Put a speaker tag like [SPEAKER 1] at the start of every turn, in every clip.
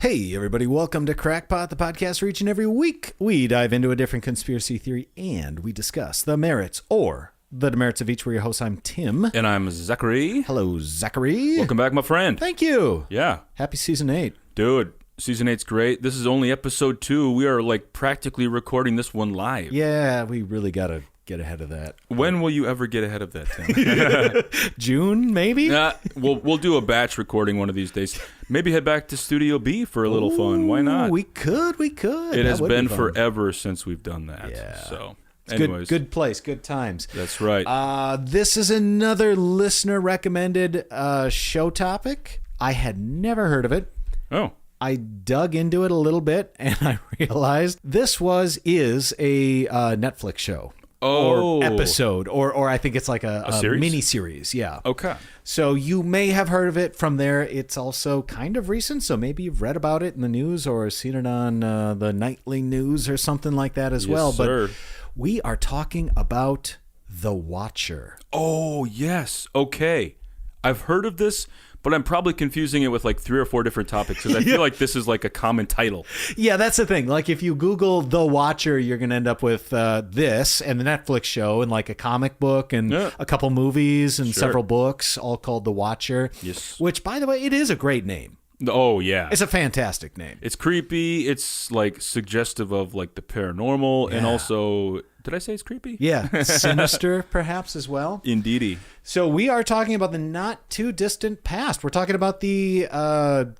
[SPEAKER 1] Hey, everybody, welcome to Crackpot, the podcast where each and every week we dive into a different conspiracy theory and we discuss the merits or the demerits of each. We're your hosts. I'm Tim.
[SPEAKER 2] And I'm Zachary.
[SPEAKER 1] Hello, Zachary.
[SPEAKER 2] Welcome back, my friend.
[SPEAKER 1] Thank you.
[SPEAKER 2] Yeah.
[SPEAKER 1] Happy Season 8.
[SPEAKER 2] Dude, Season 8's great. This is only episode 2. We are like practically recording this one live.
[SPEAKER 1] Yeah, we really got to get ahead of that.
[SPEAKER 2] When will you ever get ahead of that, Tim?
[SPEAKER 1] June, maybe?
[SPEAKER 2] We'll do a batch recording one of these days. Maybe head back to Studio B for a little fun. Why not?
[SPEAKER 1] We could.
[SPEAKER 2] It has been forever since we've done that.
[SPEAKER 1] Yeah.
[SPEAKER 2] So,
[SPEAKER 1] anyways. Good place, good times.
[SPEAKER 2] That's right.
[SPEAKER 1] This is another listener-recommended show topic. I had never heard of it.
[SPEAKER 2] Oh.
[SPEAKER 1] I dug into it a little bit, and I realized this is a Netflix show.
[SPEAKER 2] Oh.
[SPEAKER 1] Or episode, or I think it's like a
[SPEAKER 2] series?
[SPEAKER 1] mini-series, yeah.
[SPEAKER 2] Okay.
[SPEAKER 1] So you may have heard of it from there. It's also kind of recent, so maybe you've read about it in the news or seen it on the nightly news or something like that as well.
[SPEAKER 2] Sir.
[SPEAKER 1] But we are talking about The Watcher.
[SPEAKER 2] Oh, yes. Okay. I've heard of this, but I'm probably confusing it with like 3 or 4 different topics because I feel like this is like a common title.
[SPEAKER 1] Yeah, that's the thing. Like if you Google The Watcher, you're going to end up with this and the Netflix show and like a comic book and a couple movies and several books all called The Watcher.
[SPEAKER 2] Yes.
[SPEAKER 1] Which, by the way, it is a great name.
[SPEAKER 2] Oh, yeah.
[SPEAKER 1] It's a fantastic name.
[SPEAKER 2] It's creepy. It's like suggestive of like the paranormal and also, did I say it's creepy?
[SPEAKER 1] Yeah. Sinister perhaps as well.
[SPEAKER 2] Indeedy.
[SPEAKER 1] So we are talking about the not too distant past. We're talking about the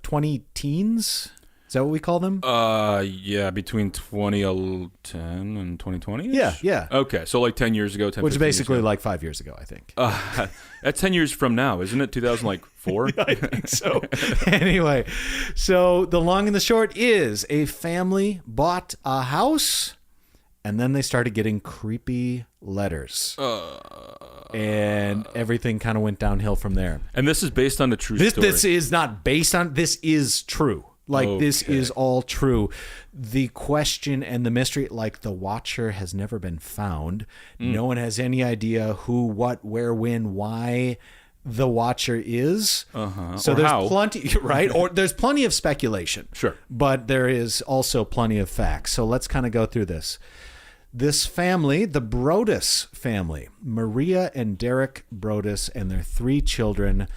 [SPEAKER 1] 20 teens. Is that what we call them?
[SPEAKER 2] Yeah, between 2010 and 2020.
[SPEAKER 1] Yeah.
[SPEAKER 2] Okay, so like 10 years ago, 10
[SPEAKER 1] Which is
[SPEAKER 2] 15 years
[SPEAKER 1] basically
[SPEAKER 2] ago.
[SPEAKER 1] like 5 years ago, I think.
[SPEAKER 2] That's 10 years from now, isn't it? 2004?
[SPEAKER 1] I think so. Anyway, so the long and the short is a family bought a house and then they started getting creepy letters. And everything kind of went downhill from there.
[SPEAKER 2] And this is based on a true story.
[SPEAKER 1] This is not based on, this is true. Like, this is all true. The question and the mystery, like the Watcher has never been found. No one has any idea who, what, where, when, why the Watcher is. So
[SPEAKER 2] Or
[SPEAKER 1] there's
[SPEAKER 2] how.
[SPEAKER 1] plenty, right? Or there's plenty of speculation.
[SPEAKER 2] Sure.
[SPEAKER 1] But there is also plenty of facts. So let's kind of go through this. This family, the Broaddus family, Maria and Derek Broaddus and their 3 children,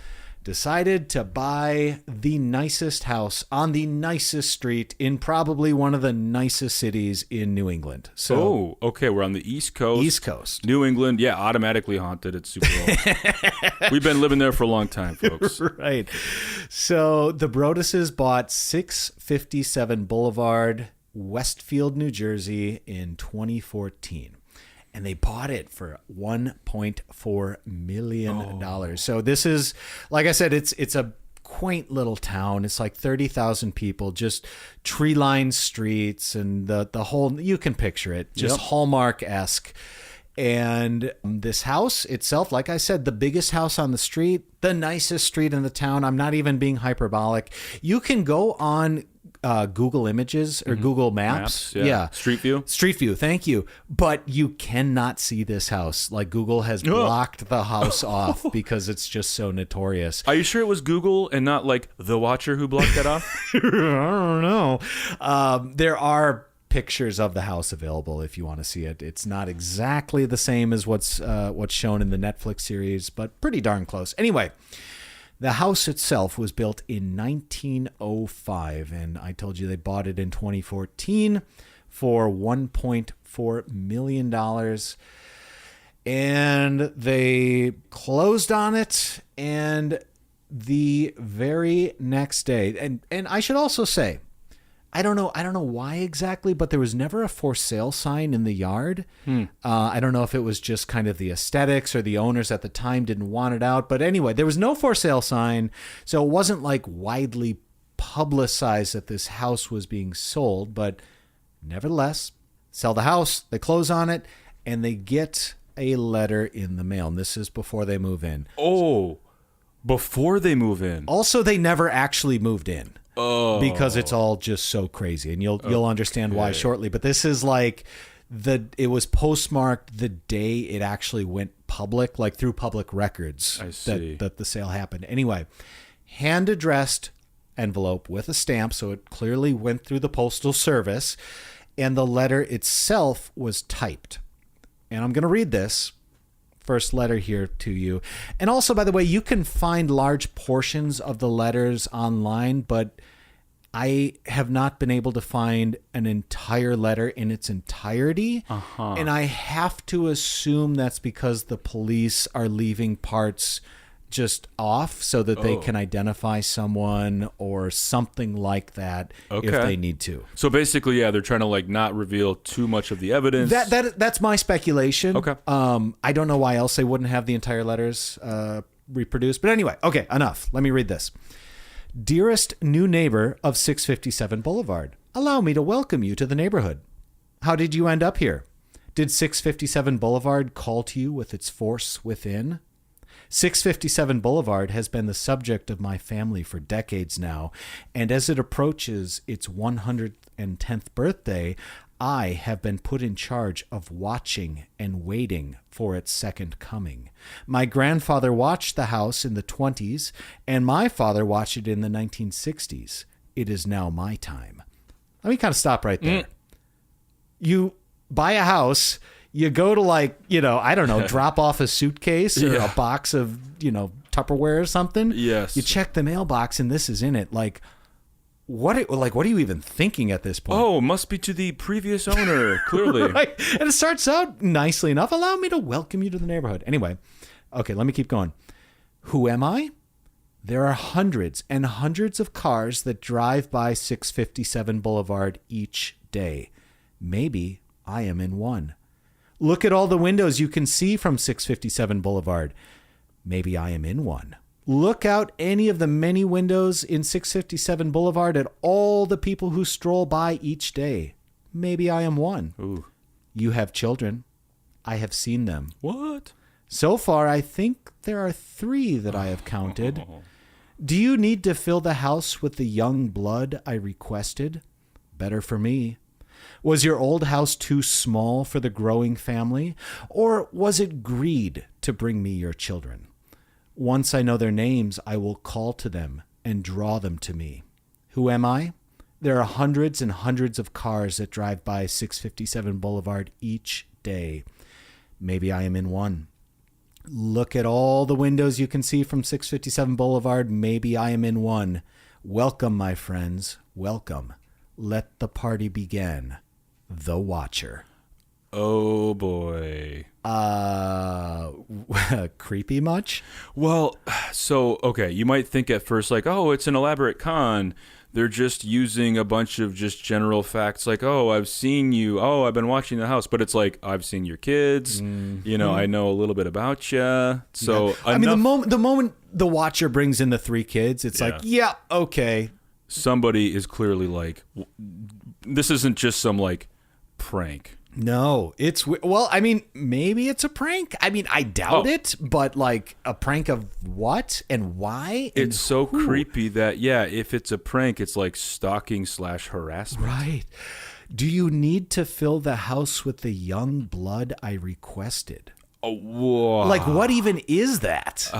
[SPEAKER 1] decided to buy the nicest house on the nicest street in probably one of the nicest cities in New England. So,
[SPEAKER 2] okay, we're on the East Coast.
[SPEAKER 1] East Coast.
[SPEAKER 2] New England, yeah, automatically haunted. It's super old. We've been living there for a long time, folks.
[SPEAKER 1] Right. So the Broadduses bought 657 Boulevard, Westfield, New Jersey in 2014. And they bought it for $1.4 million. So this is, like I said, it's a quaint little town. It's like 30,000 people, just tree-lined streets and the whole, you can picture it, just Hallmark-esque. And this house itself, like I said, the biggest house on the street, the nicest street in the town. I'm not even being hyperbolic. You can go on Google Images or Google Maps. Yeah.
[SPEAKER 2] Street View.
[SPEAKER 1] Street View, thank you. But you cannot see this house. Like Google has blocked the house off because it's just so notorious.
[SPEAKER 2] Are you sure it was Google and not like The Watcher who blocked that off?
[SPEAKER 1] I don't know. There are pictures of the house available if you want to see it. It's not exactly the same as what's shown in the Netflix series, but pretty darn close. Anyway, the house itself was built in 1905, and I told you they bought it in 2014 for $1.4 million. And they closed on it, and the very next day, and I should also say, I don't know why exactly, but there was never a for sale sign in the yard. I don't know if it was just kind of the aesthetics or the owners at the time didn't want it out. But anyway, there was no for sale sign. So it wasn't like widely publicized that this house was being sold. But nevertheless, sell the house, they close on it, and they get a letter in the mail. And this is before they move in.
[SPEAKER 2] Oh, before they move in.
[SPEAKER 1] Also, they never actually moved in. Oh. Because it's all just so crazy, and you'll understand why shortly. But this is like it was postmarked the day it actually went public, like through public records.
[SPEAKER 2] I see.
[SPEAKER 1] That the sale happened. Anyway, hand addressed envelope with a stamp, so it clearly went through the postal service, and the letter itself was typed. And I'm going to read this first letter here to you. And also, by the way, you can find large portions of the letters online, but I have not been able to find an entire letter in its entirety. And I have to assume that's because the police are leaving parts just off so that they can identify someone or something like that if they need to.
[SPEAKER 2] So basically, yeah, they're trying to like not reveal too much of the evidence.
[SPEAKER 1] That's my speculation.
[SPEAKER 2] Okay.
[SPEAKER 1] I don't know why else they wouldn't have the entire letters reproduced. But anyway, okay, enough. Let me read this. Dearest new neighbor of 657 Boulevard, allow me to welcome you to the neighborhood. How did you end up here? Did 657 Boulevard call to you with its force within? 657 Boulevard has been the subject of my family for decades now, and as it approaches its 110th birthday, I have been put in charge of watching and waiting for its second coming. My grandfather watched the house in the 20s, and my father watched it in the 1960s. It is now my time. Let me kind of stop right there. You buy a house, you go to I don't know, drop off a suitcase or a box of, Tupperware or something.
[SPEAKER 2] Yes.
[SPEAKER 1] You check the mailbox and this is in it. What are you even thinking at this point?
[SPEAKER 2] Oh, must be to the previous owner, clearly.
[SPEAKER 1] Right. And it starts out nicely enough. Allow me to welcome you to the neighborhood. Anyway, okay, let me keep going. Who am I? There are hundreds and hundreds of cars that drive by 657 Boulevard each day. Maybe I am in one. Look at all the windows you can see from 657 Boulevard. Maybe I am in one. Look out any of the many windows in 657 Boulevard at all the people who stroll by each day. Maybe I am one.
[SPEAKER 2] Ooh.
[SPEAKER 1] You have children. I have seen them.
[SPEAKER 2] What?
[SPEAKER 1] So far, I think there are 3 that I have counted. Do you need to fill the house with the young blood I requested? Better for me. Was your old house too small for the growing family? Or was it greed to bring me your children? Once I know their names, I will call to them and draw them to me. Who am I? There are hundreds and hundreds of cars that drive by 657 Boulevard each day. Maybe I am in one. Look at all the windows you can see from 657 Boulevard. Maybe I am in one. Welcome, my friends. Welcome. Let the party begin. The Watcher.
[SPEAKER 2] Oh, boy.
[SPEAKER 1] Creepy much?
[SPEAKER 2] Well, so, okay, you might think at first, it's an elaborate con. They're just using a bunch of just general facts like, I've seen you. I've been watching the house. But it's like, I've seen your kids. Mm-hmm. I know a little bit about you. So,
[SPEAKER 1] yeah. I mean, the moment the Watcher brings in the 3 kids, it's okay.
[SPEAKER 2] Somebody is clearly this isn't just some, prank.
[SPEAKER 1] No, maybe it's a prank. I doubt it, but a prank of what and why? And
[SPEAKER 2] it's so creepy that, if it's a prank, it's like stalking/harassment.
[SPEAKER 1] Right. Do you need to fill the house with the young blood I requested?
[SPEAKER 2] Oh, whoa.
[SPEAKER 1] What even is that?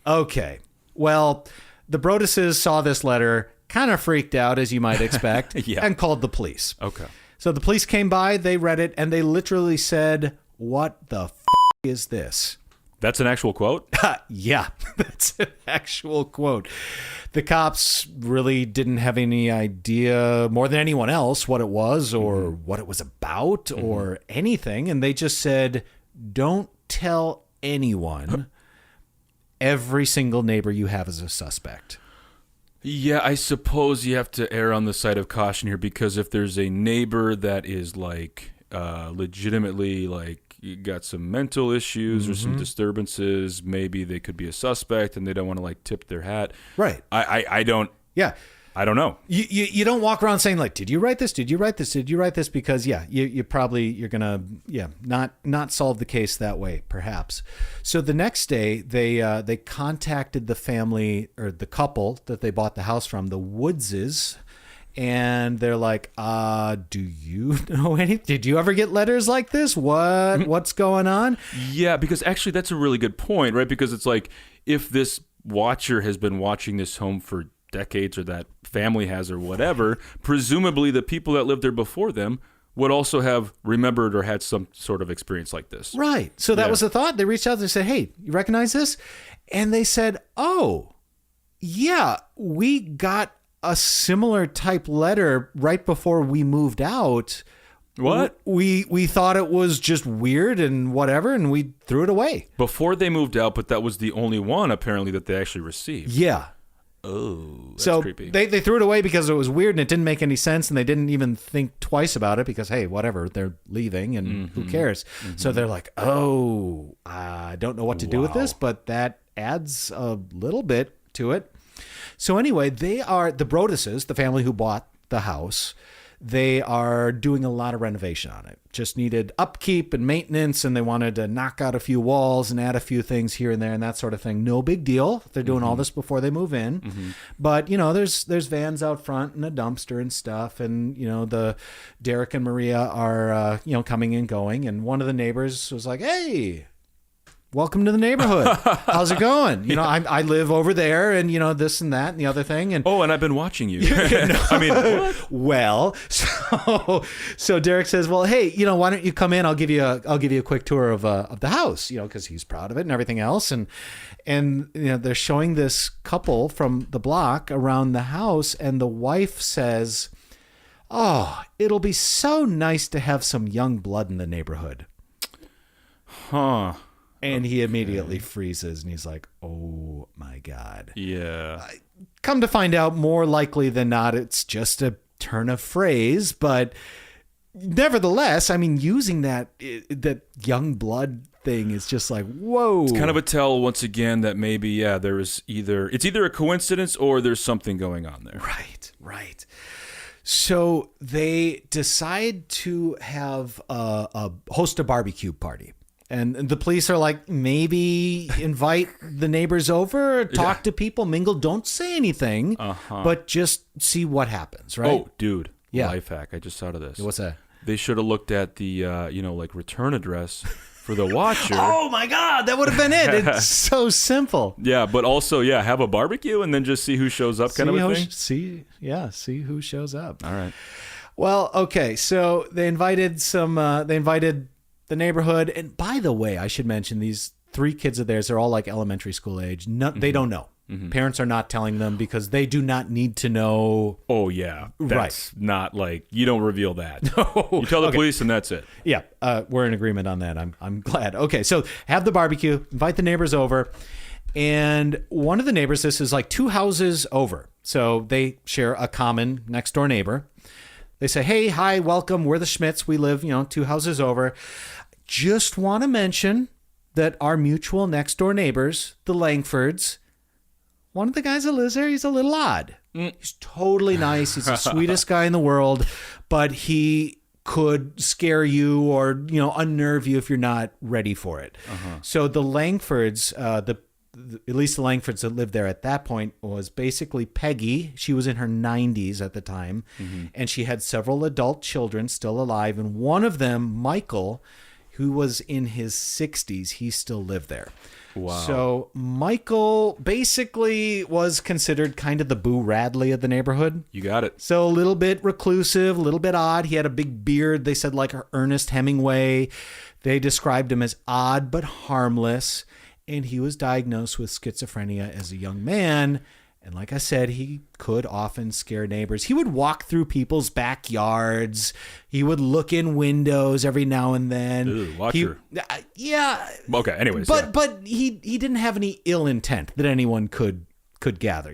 [SPEAKER 1] Okay. Well, the Broadduses saw this letter, kind of freaked out, as you might expect, and called the police.
[SPEAKER 2] Okay.
[SPEAKER 1] So the police came by, they read it, and they literally said, "What the is this?"
[SPEAKER 2] That's an actual quote?
[SPEAKER 1] Yeah, that's an actual quote. The cops really didn't have any idea, more than anyone else, what it was or what it was about or anything. And they just said, "Don't tell anyone. Every single neighbor you have is a suspect."
[SPEAKER 2] Yeah, I suppose you have to err on the side of caution here, because if there's a neighbor that is legitimately got some mental issues or some disturbances, maybe they could be a suspect and they don't want to tip their hat.
[SPEAKER 1] Right.
[SPEAKER 2] I don't.
[SPEAKER 1] Yeah.
[SPEAKER 2] I don't know.
[SPEAKER 1] You don't walk around saying did you write this? Did you write this? Did you write this? Because you're gonna not solve the case that way, perhaps. So the next day they contacted the family or the couple that they bought the house from, the Woodses, and they're like, do you know anything? Did you ever get letters like this? What's going on?
[SPEAKER 2] Yeah, because actually that's a really good point, right? Because it's if this watcher has been watching this home for decades, or that family has, or whatever, presumably the people that lived there before them would also have remembered or had some sort of experience like this.
[SPEAKER 1] Right. So that was the thought. They reached out and said, hey, you recognize this? And they said, oh, yeah, we got a similar type letter right before we moved out.
[SPEAKER 2] What?
[SPEAKER 1] We thought it was just weird and whatever, and we threw it away.
[SPEAKER 2] Before they moved out, but that was the only one, apparently, that they actually received.
[SPEAKER 1] Yeah.
[SPEAKER 2] Oh, that's
[SPEAKER 1] so
[SPEAKER 2] creepy.
[SPEAKER 1] They threw it away because it was weird and it didn't make any sense, and they didn't even think twice about it because, hey, whatever, they're leaving and who cares? So they're like, oh, I don't know what to do with this, but that adds a little bit to it. So anyway, they are the Broadduses, the family who bought the house. They are doing a lot of renovation on it. Just needed upkeep and maintenance, and they wanted to knock out a few walls and add a few things here and there and that sort of thing. No big deal. They're doing all this before they move in. But, you know, there's vans out front and a dumpster and stuff. And, you know, the Derek and Maria are, you know, coming and going. And one of the neighbors was like, hey, welcome to the neighborhood. How's it going? You know, I live over there, and, you know, this and that and the other thing. And
[SPEAKER 2] and I've been watching you. I mean, what?
[SPEAKER 1] Well, so Derek says, well, hey, you know, why don't you come in? I'll give you a quick tour of the house, you know, because he's proud of it and everything else. And you know, they're showing this couple from the block around the house, and the wife says, oh, it'll be so nice to have some young blood in the neighborhood.
[SPEAKER 2] Huh.
[SPEAKER 1] And he immediately freezes, and he's like, oh, my God.
[SPEAKER 2] Yeah.
[SPEAKER 1] Come to find out, more likely than not, it's just a turn of phrase. But nevertheless, I mean, using that young blood thing is just like, whoa.
[SPEAKER 2] It's kind of a tell, once again, that maybe, there is it's either a coincidence or there's something going on there.
[SPEAKER 1] Right. So they decide to have host a barbecue party. And the police are like, maybe invite the neighbors over, talk to people, mingle. Don't say anything, but just see what happens, right?
[SPEAKER 2] Oh, dude. Yeah. Life hack. I just thought of this.
[SPEAKER 1] What's that?
[SPEAKER 2] They should have looked at the, like return address for the watcher.
[SPEAKER 1] Oh, my God. That would have been it. It's so simple.
[SPEAKER 2] Yeah, but also, have a barbecue and then just see who shows up kind of a thing.
[SPEAKER 1] See who shows up.
[SPEAKER 2] All right.
[SPEAKER 1] Well, okay. So they invited the neighborhood. And by the way, I should mention these 3 kids of theirs are all like elementary school age. They don't know. Parents are not telling them because they do not need to know.
[SPEAKER 2] Oh, yeah. That's not like, you don't reveal that. No. You tell the police and that's it.
[SPEAKER 1] Yeah. We're in agreement on that. I'm glad. Okay. So have the barbecue, invite the neighbors over. And one of the neighbors, this is like 2 houses over. So they share a common next door neighbor. They say, hey, hi, welcome. We're the Schmidts. We live, 2 houses over. Just want to mention that our mutual next door neighbors, the Langfords, one of the guys that lives there, he's a little odd. He's totally nice. He's the sweetest guy in the world, but he could scare you or, unnerve you if you're not ready for it. So the Langfords, at least the Langfords that lived there at that point, was basically Peggy. She was in her 90s at the time, and she had several adult children still alive, and one of them, Michael, who was in his 60s, he still lived there. Wow. So Michael basically was considered kind of the Boo Radley of the neighborhood.
[SPEAKER 2] You got it.
[SPEAKER 1] So a little bit reclusive, a little bit odd. He had a big beard. They said like Ernest Hemingway. They described him as odd but harmless. And he was diagnosed with schizophrenia as a young man. And like I said, he could often scare neighbors. He would walk through people's backyards. He would look in windows every now and then.
[SPEAKER 2] Ooh, watcher.
[SPEAKER 1] Yeah.
[SPEAKER 2] Okay, anyways.
[SPEAKER 1] But he didn't have any ill intent that anyone could gather,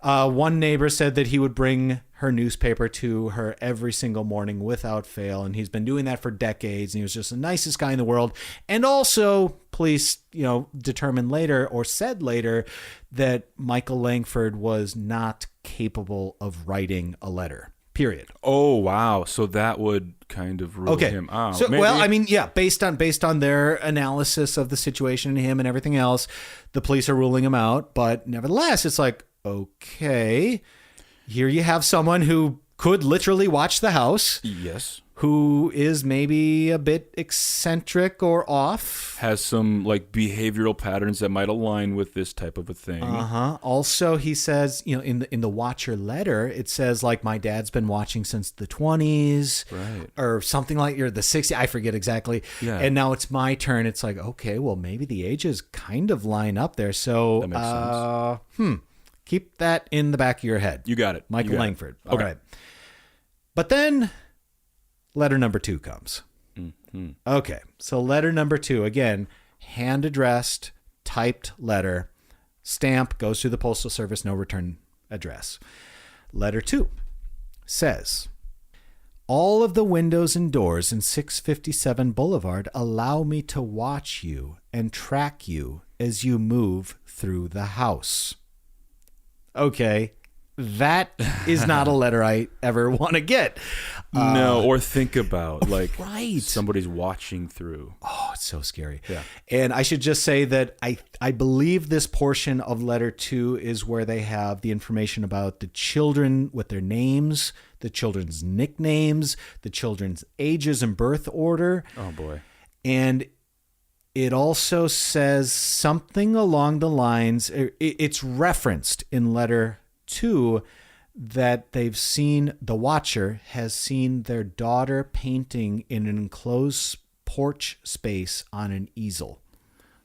[SPEAKER 1] One neighbor said that he would bring her newspaper to her every single morning without fail, and he's been doing that for decades, and he was just the nicest guy in the world. And also, police, determined later or said later that Michael Langford was not capable of writing a letter. Period.
[SPEAKER 2] Oh, wow. So that would kind of rule him out.
[SPEAKER 1] So, well, I mean, yeah, based on their analysis of the situation and him and everything else, the police are ruling him out. But nevertheless, it's like, okay, here you have someone who could literally watch the house.
[SPEAKER 2] Yes.
[SPEAKER 1] who is maybe a bit eccentric or off.
[SPEAKER 2] Has some like behavioral patterns that might align with this type of a thing.
[SPEAKER 1] Also, he says, in the watcher letter, it says like, my dad's been watching since the 20s,
[SPEAKER 2] Right.
[SPEAKER 1] or something like, or the 60s. I forget exactly.
[SPEAKER 2] Yeah.
[SPEAKER 1] And now it's my turn. It's like, okay, well, maybe the ages kind of line up there. So,
[SPEAKER 2] That makes sense.
[SPEAKER 1] Keep that in the back of your head.
[SPEAKER 2] You got it.
[SPEAKER 1] Michael
[SPEAKER 2] You got it.
[SPEAKER 1] Langford. All right. But then letter number 2 comes.
[SPEAKER 2] Mm-hmm.
[SPEAKER 1] Okay. So letter number 2, again, hand addressed, typed letter, stamp, goes through the Postal Service, no return address. Letter 2 says, all of the windows and doors in 657 Boulevard allow me to watch you and track you as you move through the house. Okay. That is not a letter I ever want to get.
[SPEAKER 2] No, or think about like
[SPEAKER 1] right.
[SPEAKER 2] somebody's watching through.
[SPEAKER 1] Oh, it's so scary.
[SPEAKER 2] Yeah.
[SPEAKER 1] And I should just say that I believe this portion of letter 2 is where they have the information about the children with their names, the children's nicknames, the children's ages and birth order.
[SPEAKER 2] Oh, boy.
[SPEAKER 1] And it also says something along the lines, it's referenced in letter 2 that they've seen, the watcher has seen their daughter painting in an enclosed porch space on an easel.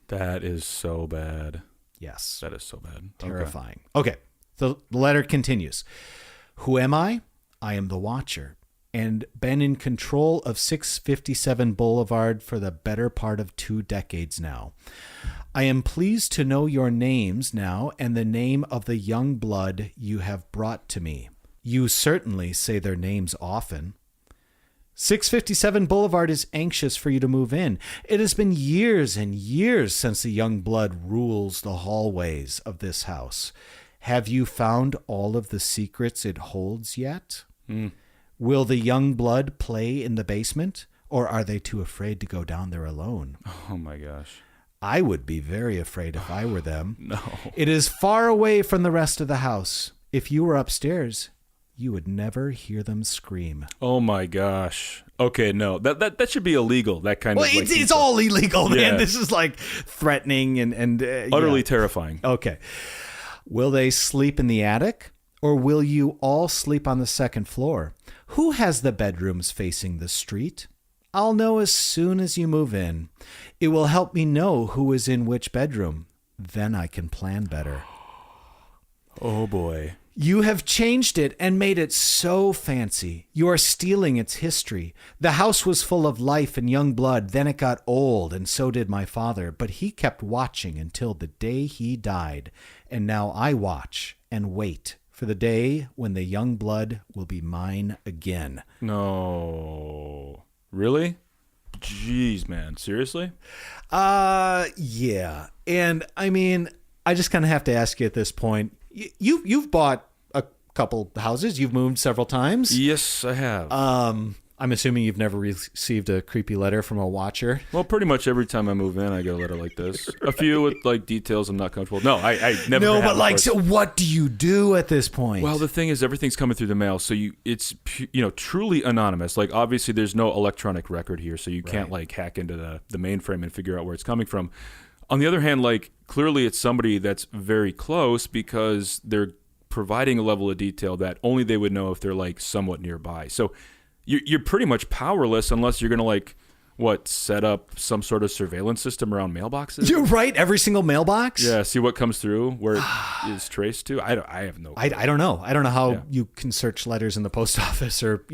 [SPEAKER 2] That is so bad.
[SPEAKER 1] Yes.
[SPEAKER 2] That is so bad.
[SPEAKER 1] Terrifying. Okay. The letter continues. Who am I? I am the watcher, and been in control of 657 Boulevard for the better part of 2 decades now. I am pleased to know your names now and the name of the young blood you have brought to me. You certainly say their names often. 657 Boulevard is anxious for you to move in. It has been years and years since the young blood rules the hallways of this house. Have you found all of the secrets it holds yet? Will the young blood play in the basement, or are they too afraid to go down there alone?
[SPEAKER 2] Oh, my gosh.
[SPEAKER 1] I would be very afraid if I were them.
[SPEAKER 2] No.
[SPEAKER 1] It is far away from the rest of the house. If you were upstairs, you would never hear them scream.
[SPEAKER 2] Oh, my gosh. Okay, no. That should be illegal, that kind
[SPEAKER 1] Well,
[SPEAKER 2] of... Like,
[SPEAKER 1] it's all illegal, man.
[SPEAKER 2] Yeah.
[SPEAKER 1] This is like threatening and
[SPEAKER 2] utterly terrifying.
[SPEAKER 1] Okay. Will they sleep in the attic, or will you all sleep on the second floor? Who has the bedrooms facing the street? I'll know as soon as you move in. It will help me know who is in which bedroom. Then I can plan better.
[SPEAKER 2] Oh, boy.
[SPEAKER 1] You have changed it and made it so fancy. You are stealing its history. The house was full of life and young blood. Then it got old, and so did my father. But he kept watching until the day he died. And now I watch and wait for the day when the young blood will be mine again.
[SPEAKER 2] No. Really? Jeez, man. Seriously?
[SPEAKER 1] Yeah. And I mean, I just kind of have to ask you at this point. You've bought a couple houses. You've moved several times.
[SPEAKER 2] Yes, I have.
[SPEAKER 1] I'm assuming you've never received a creepy letter from a watcher.
[SPEAKER 2] Well, pretty much every time I move in, I get a letter like this. A few with like details I'm not comfortable. No, I never.
[SPEAKER 1] No,
[SPEAKER 2] have,
[SPEAKER 1] but
[SPEAKER 2] of
[SPEAKER 1] like,
[SPEAKER 2] course.
[SPEAKER 1] so what do you do at this point?
[SPEAKER 2] Well, the thing is, everything's coming through the mail, so it's truly anonymous. Like, obviously, there's no electronic record here, so you can't like hack into the mainframe and figure out where it's coming from. On the other hand, like clearly, it's somebody that's very close because they're providing a level of detail that only they would know if they're like somewhat nearby. So you're pretty much powerless unless you're gonna like set up some sort of surveillance system around mailboxes.
[SPEAKER 1] You're right. Every single mailbox.
[SPEAKER 2] Yeah, see what comes through, where it is traced to. I have no.
[SPEAKER 1] I don't know. I don't know how you can search letters in the post office, or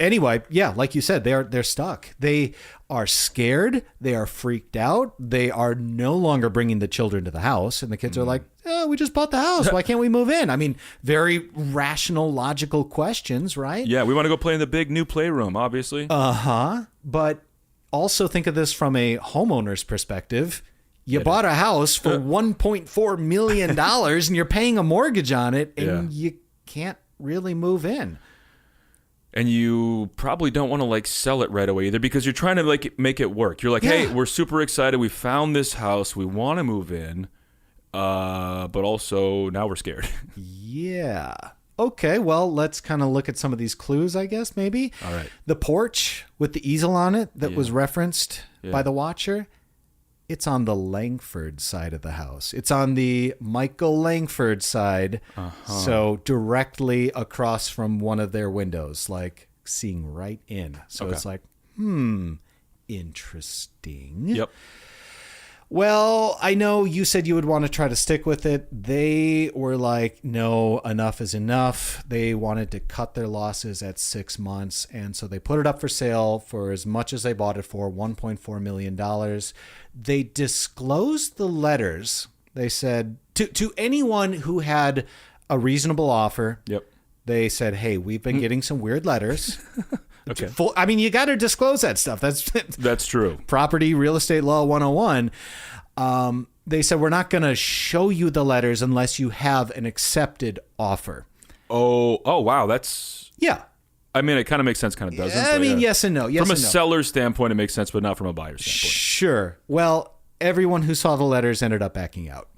[SPEAKER 1] anyway, like you said, they're stuck. They are scared. They are freaked out. They are no longer bringing the children to the house, and the kids are like, "Oh, we just bought the house. Why can't we move in?" I mean, very rational, logical questions, right?
[SPEAKER 2] Yeah, we want to go play in the big new playroom, obviously.
[SPEAKER 1] But also think of this from a homeowner's perspective. You bought a house for $1.4 million and you're paying a mortgage on it, and you can't really move in.
[SPEAKER 2] And you probably don't want to like sell it right away either, because you're trying to like make it work. You're like, hey, we're super excited. We found this house. We want to move in. But also now we're scared.
[SPEAKER 1] Yeah. okay, well, let's kind of look at some of these clues, I guess, maybe.
[SPEAKER 2] All right.
[SPEAKER 1] The porch with the easel on it that was referenced by the watcher, it's on the Langford side of the house. It's on the Michael Langford side, so directly across from one of their windows, like seeing right in. So it's like, interesting.
[SPEAKER 2] Yep.
[SPEAKER 1] Well, I know you said you would want to try to stick with it. They were like, no, enough is enough. They wanted to cut their losses at 6 months. And so they put it up for sale for as much as they bought it for, $1.4 million. They disclosed the letters. They said to anyone who had a reasonable offer.
[SPEAKER 2] Yep.
[SPEAKER 1] They said, hey, we've been getting some weird letters.
[SPEAKER 2] Okay.
[SPEAKER 1] I mean, you got to disclose that stuff.
[SPEAKER 2] That's true.
[SPEAKER 1] Property real estate law 101. They said, we're not going to show you the letters unless you have an accepted offer.
[SPEAKER 2] Oh, wow. That's,
[SPEAKER 1] yeah.
[SPEAKER 2] I mean, it kind of makes sense, kind of doesn't.
[SPEAKER 1] I mean, yes and no. Yes
[SPEAKER 2] from a
[SPEAKER 1] and no.
[SPEAKER 2] seller's standpoint, it makes sense, but not from a buyer's standpoint.
[SPEAKER 1] Sure. Well, everyone who saw the letters ended up backing out.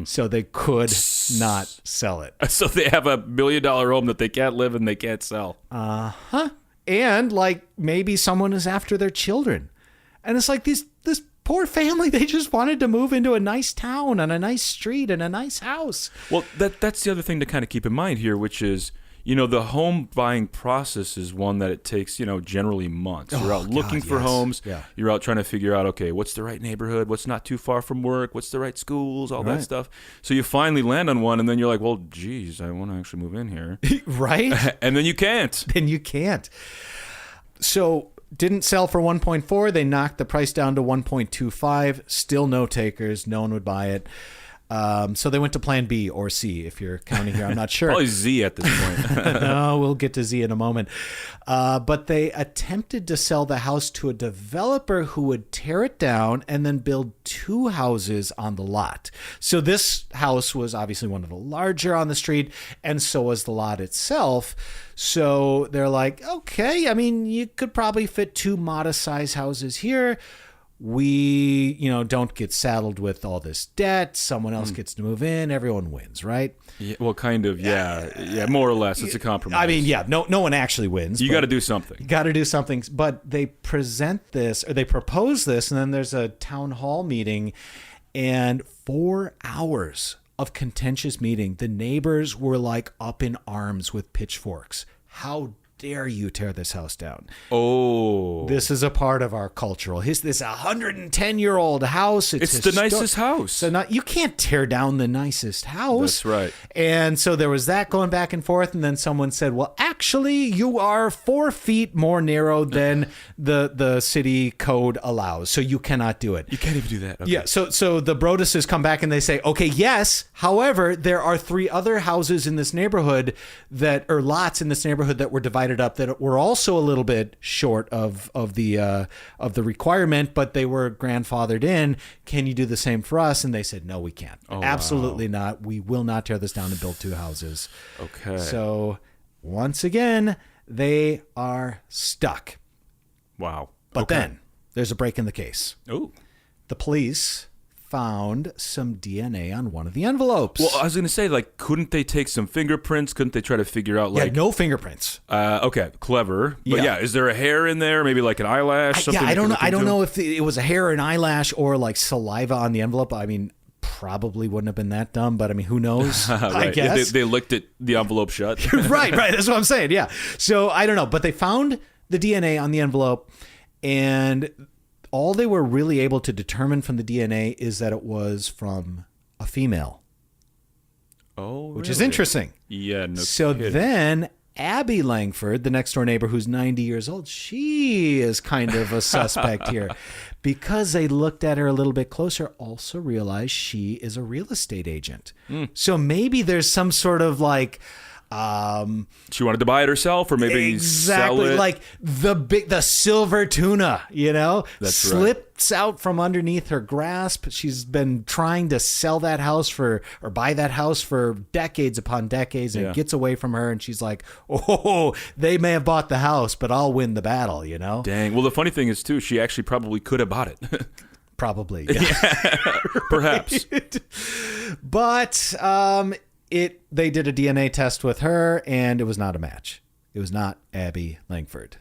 [SPEAKER 1] So they could not sell it.
[SPEAKER 2] So they have $1 million home that they can't live in, they can't sell.
[SPEAKER 1] And like maybe someone is after their children. And it's like this poor family, they just wanted to move into a nice town and a nice street and a nice house.
[SPEAKER 2] Well, that's the other thing to kind of keep in mind here, which is, the home buying process is one that it takes, generally months. You're out looking for homes.
[SPEAKER 1] Yeah.
[SPEAKER 2] You're out trying to figure out, okay, what's the right neighborhood? What's not too far from work? What's the right schools? All that stuff. So you finally land on one, and then you're like, well, geez, I want to actually move in here.
[SPEAKER 1] Right?
[SPEAKER 2] And then you can't.
[SPEAKER 1] Then you can't. So didn't sell for 1.4. They knocked the price down to 1.25. Still no takers. No one would buy it. So they went to plan B or C, if you're counting here. I'm not sure.
[SPEAKER 2] Probably Z at this point.
[SPEAKER 1] No, we'll get to Z in a moment. But they attempted to sell the house to a developer who would tear it down and then build 2 houses on the lot. So this house was obviously one of the larger on the street, and so was the lot itself. So they're like, okay, I mean, you could probably fit 2 modest-sized houses here. We, don't get saddled with all this debt. Someone else gets to move in. Everyone wins, right?
[SPEAKER 2] Yeah, well, kind of, yeah. Yeah, more or less. It's a compromise.
[SPEAKER 1] I mean, yeah, no one actually wins.
[SPEAKER 2] You got to do something.
[SPEAKER 1] You got to do something. But they present this, or they propose this, and then there's a town hall meeting, and 4 hours of contentious meeting. The neighbors were like up in arms with pitchforks. How dare you tear this house down?
[SPEAKER 2] Oh.
[SPEAKER 1] This is a part of our cultural history. This 110-year-old house.
[SPEAKER 2] It's the nicest house.
[SPEAKER 1] So you can't tear down the nicest house.
[SPEAKER 2] That's right.
[SPEAKER 1] And so there was that going back and forth, and then someone said, well, actually, you are 4 feet more narrow than the city code allows, so you cannot do it.
[SPEAKER 2] You can't even do that. Okay.
[SPEAKER 1] Yeah, so the Broadduses come back and they say, okay, yes, however, there are 3 other houses in this neighborhood or lots in this neighborhood that were divided up that were also a little bit short of the requirement, but they were grandfathered in. Can you do the same for us? And they said, no, we can't.
[SPEAKER 2] Oh,
[SPEAKER 1] absolutely not. We will not tear this down and build 2 houses.
[SPEAKER 2] Okay.
[SPEAKER 1] So once again, they are stuck.
[SPEAKER 2] Wow.
[SPEAKER 1] But then there's a break in the case.
[SPEAKER 2] Oh.
[SPEAKER 1] The police found some DNA on one of the envelopes.
[SPEAKER 2] Well, I was going to say, couldn't they take some fingerprints? Couldn't they try to figure out,
[SPEAKER 1] no fingerprints.
[SPEAKER 2] Okay, clever. But is there a hair in there? Maybe like an eyelash? Something
[SPEAKER 1] I don't know. I don't know if it was a hair or an eyelash or like saliva on the envelope. I mean, probably wouldn't have been that dumb, but I mean, who knows?
[SPEAKER 2] Right.
[SPEAKER 1] I guess.
[SPEAKER 2] They licked the envelope shut.
[SPEAKER 1] Right. That's what I'm saying. Yeah. So I don't know, but they found the DNA on the envelope, and all they were really able to determine from the DNA is that it was from a female.
[SPEAKER 2] Oh,
[SPEAKER 1] which is interesting.
[SPEAKER 2] Yeah. No
[SPEAKER 1] so
[SPEAKER 2] kidding.
[SPEAKER 1] Then Abby Langford, the next door neighbor who's 90 years old, she is kind of a suspect here because they looked at her a little bit closer, also realized she is a real estate agent. So maybe there's some sort of
[SPEAKER 2] she wanted to buy it herself, or maybe sell it.
[SPEAKER 1] Like the silver tuna,
[SPEAKER 2] That's
[SPEAKER 1] slips out from underneath her grasp. She's been trying to sell that house or buy that house for decades upon decades, and it gets away from her. And she's like, "Oh, they may have bought the house, but I'll win the battle."
[SPEAKER 2] Dang. Well, the funny thing is too, she actually probably could have bought it.
[SPEAKER 1] Probably, yeah.
[SPEAKER 2] Perhaps.
[SPEAKER 1] But They did a DNA test with her, and it was not a match. It was not Abby Langford.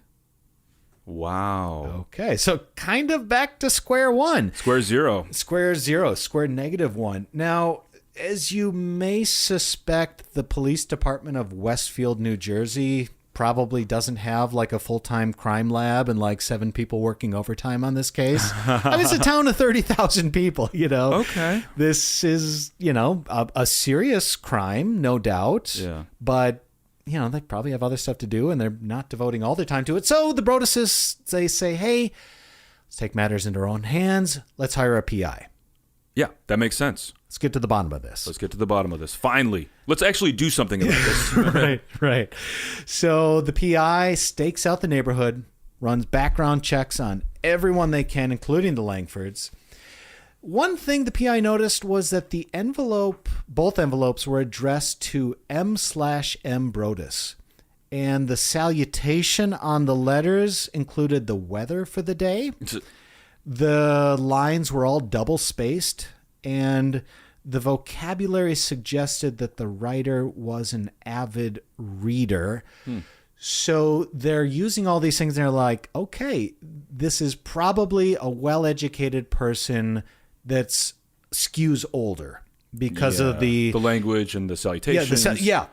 [SPEAKER 2] Wow.
[SPEAKER 1] Okay, so kind of back to square one.
[SPEAKER 2] Square zero.
[SPEAKER 1] Square zero, square -1. Now, as you may suspect, the police department of Westfield, New Jersey probably doesn't have like a full-time crime lab and like 7 people working overtime on this case. I mean, it's a town of 30,000 people, you know.
[SPEAKER 2] Okay.
[SPEAKER 1] This is, you know, a serious crime, no doubt.
[SPEAKER 2] Yeah.
[SPEAKER 1] But, you know, they probably have other stuff to do and they're not devoting all their time to it. So the Broadduses, they say, hey, let's take matters into our own hands. Let's hire a PI.
[SPEAKER 2] Yeah, that makes sense.
[SPEAKER 1] Let's get to the bottom of this.
[SPEAKER 2] Let's get to the bottom of this. Finally. Let's actually do something about this.
[SPEAKER 1] Right. So the PI stakes out the neighborhood, runs background checks on everyone they can, including the Langfords. One thing the PI noticed was that both envelopes were addressed to M/M Broaddus. And the salutation on the letters included the weather for the day. The lines were all double spaced, and the vocabulary suggested that the writer was an avid reader. So they're using all these things and they're like, okay, this is probably a well-educated person that's skews older because of the
[SPEAKER 2] language and the salutations.
[SPEAKER 1] Yeah.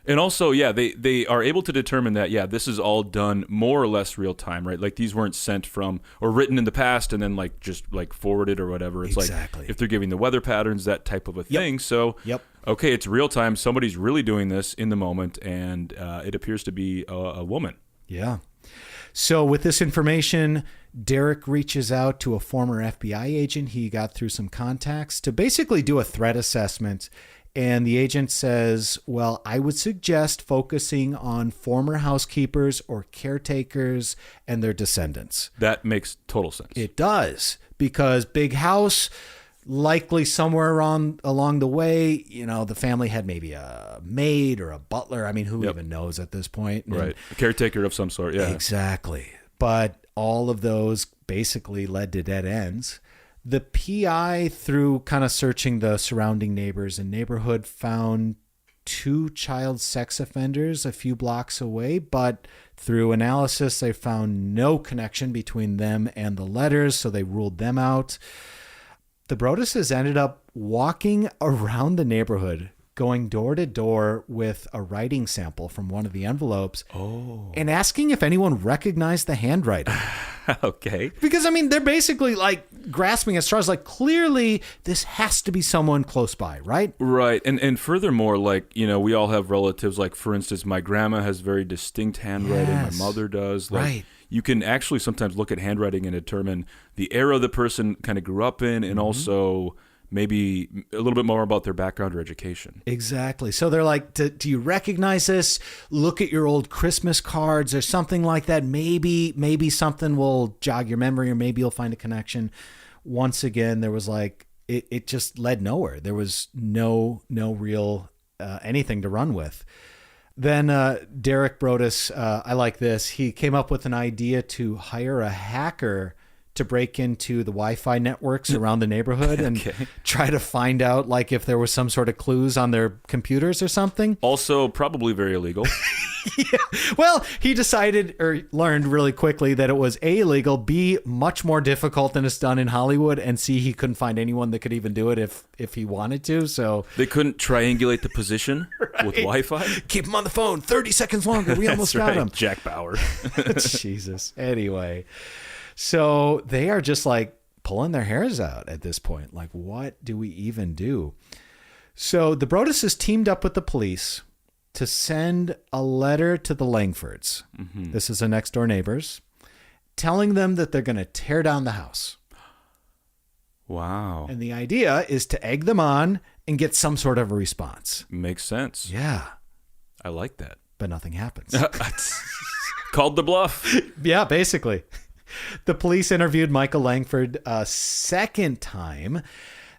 [SPEAKER 2] And also, they are able to determine that, this is all done more or less real time, right? Like these weren't sent from or written in the past and then like just like forwarded or whatever. It's
[SPEAKER 1] exactly.
[SPEAKER 2] Like if they're giving the weather patterns, that type of a thing. So, okay, it's real time. Somebody's really doing this in the moment, and it appears to be a woman.
[SPEAKER 1] Yeah. So with this information, Derek reaches out to a former FBI agent he got through some contacts to basically do a threat assessment. And the agent says, well, I would suggest focusing on former housekeepers or caretakers and their descendants.
[SPEAKER 2] That makes total sense.
[SPEAKER 1] It does, because big house, likely somewhere along the way, you know, the family had maybe a maid or a butler. I mean, who even knows at this point?
[SPEAKER 2] Right. A caretaker of some sort. Yeah,
[SPEAKER 1] exactly. But all of those basically led to dead ends. The PI, through kind of searching the surrounding neighbors and neighborhood, found 2 child sex offenders a few blocks away, but through analysis, they found no connection between them and the letters, so they ruled them out. The Broadduses ended up walking around the neighborhood, going door to door with a writing sample from one of the envelopes and asking if anyone recognized the handwriting.
[SPEAKER 2] Okay.
[SPEAKER 1] Because, I mean, they're basically like grasping at straws, like clearly this has to be someone close by, right?
[SPEAKER 2] Right. And furthermore, like, you know, we all have relatives, like, for instance, my grandma has very distinct handwriting.
[SPEAKER 1] Yes.
[SPEAKER 2] My mother does. Like,
[SPEAKER 1] right.
[SPEAKER 2] You can actually sometimes look at handwriting and determine the era the person kind of grew up in and also maybe a little bit more about their background or education.
[SPEAKER 1] Exactly. So they're like, do you recognize this? Look at your old Christmas cards or something like that. Maybe something will jog your memory, or maybe you'll find a connection. Once again, there was like, it just led nowhere. There was no real anything to run with. Then Derek Broaddus, I like this. He came up with an idea to hire a hacker to break into the Wi-Fi networks around the neighborhood and try to find out like if there was some sort of clues on their computers or something.
[SPEAKER 2] Also probably very illegal.
[SPEAKER 1] Yeah. Well, he decided or learned really quickly that it was A, illegal, B, much more difficult than it's done in Hollywood, and C, he couldn't find anyone that could even do it if he wanted to. So
[SPEAKER 2] they couldn't triangulate the position with Wi-Fi?
[SPEAKER 1] Keep him on the phone 30 seconds longer. We almost got him.
[SPEAKER 2] Jack Bauer.
[SPEAKER 1] Jesus. Anyway. So they are just like pulling their hairs out at this point. Like, what do we even do? So the Broadduses teamed up with the police to send a letter to the Langfords. Mm-hmm. This is the next door neighbors, telling them that they're going to tear down the house.
[SPEAKER 2] Wow.
[SPEAKER 1] And the idea is to egg them on and get some sort of a response.
[SPEAKER 2] Makes sense.
[SPEAKER 1] Yeah.
[SPEAKER 2] I like that.
[SPEAKER 1] But nothing happens.
[SPEAKER 2] Called the bluff.
[SPEAKER 1] Yeah, basically. The police interviewed Michael Langford a second time,